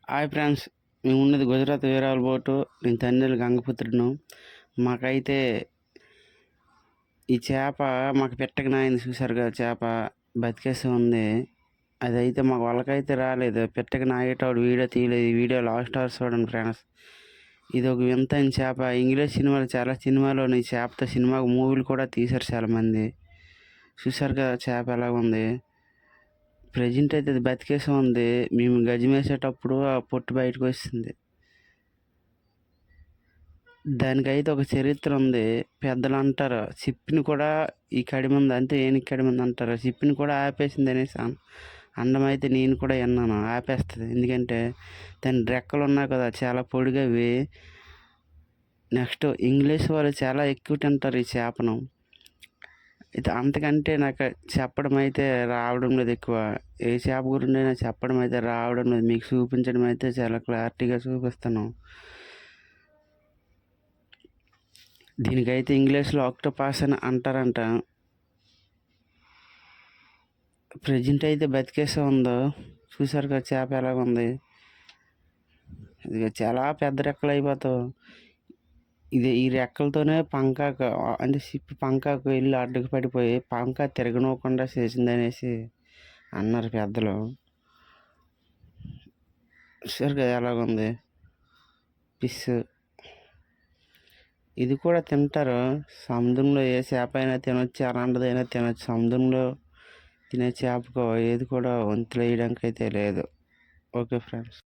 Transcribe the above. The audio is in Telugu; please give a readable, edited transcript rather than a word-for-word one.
హాయ్ ఫ్రెండ్స్, మేము ఉన్నది గుజరాత్ వీరాల బోటు. నేను తండ్రి గంగపుత్రుడును. మాకైతే ఈ చేప మాకు పెట్టకనాయింది, చూసారుగా చేప బతికేసి ఉంది. అదైతే మాకు వాళ్ళకైతే రాలేదు. పెట్టక నాగేటోడు వీడియో తీయలేదు. ఈ వీడియో లాస్ట్ అవర్స్ చూడండి ఫ్రెండ్స్. ఇది ఒక వింతైన చేప. ఇంగ్లీష్ సినిమాలు చాలా సినిమాలోని ఈ చేపతో సినిమాకు మూవీలు కూడా తీశారు చాలామంది. చూసారు కదా చేప ఎలా ఉంది. ప్రజెంట్ అయితే అది బతికేసి ఉంది. మేము గజం వేసేటప్పుడు ఆ పొట్టు బయటకు వస్తుంది. దానికైతే ఒక చరిత్ర ఉంది. పెద్దలు అంటారు, చిప్పిని కూడా ఈ కడిమంది అంటే ఏనికి కడిమంది అంటారు. చిప్పిని కూడా ఆపేసింది అనేసి అందమైతే నేను కూడా విన్నాను. ఆపేస్తుంది, ఎందుకంటే దాని రెక్కలు ఉన్నాయి కదా చాలా పొడిగవి. నెక్స్ట్ ఇంగ్లీష్ వాళ్ళు చాలా ఎక్కువ తింటారు ఈ చేపను. ఇది అంతకంటే నాకు చెప్పడం అయితే రావడం లేదు ఎక్కువ. ఏ చేప గురించి నాకు చెప్పడం అయితే రావడం లేదు. మీకు చూపించడం అయితే చాలా క్లారిటీగా చూపిస్తాను. దీనికైతే ఇంగ్లీష్లో ఆక్టోపస్ అని అంటారంట. ప్రజెంట్ అయితే బతికేసే ఉందో. చూసారు కదా చేప ఎలాగుంది. ఇది చాలా పెద్ద రెక్కలు అయిపోతావు. ఈ రెక్కలతోనే పంకాకు అంటే షిప్ పంకాకు వెళ్ళి అడ్డుకు పడిపోయి పంకా తిరగనివ్వకుండా చేసిందనేసి అన్నారు పెద్దలు. చూసారు కదా ఎలాగుంది ఫిష్. ఇది కూడా తింటారు సముద్రంలో. ఏ చేప అయినా తినొచ్చు, అలాంటిదైనా తినొచ్చు. సముద్రంలో తినే చేపకు ఏది కూడా వంతులు వేయడానికి అయితే లేదు. Okay friends.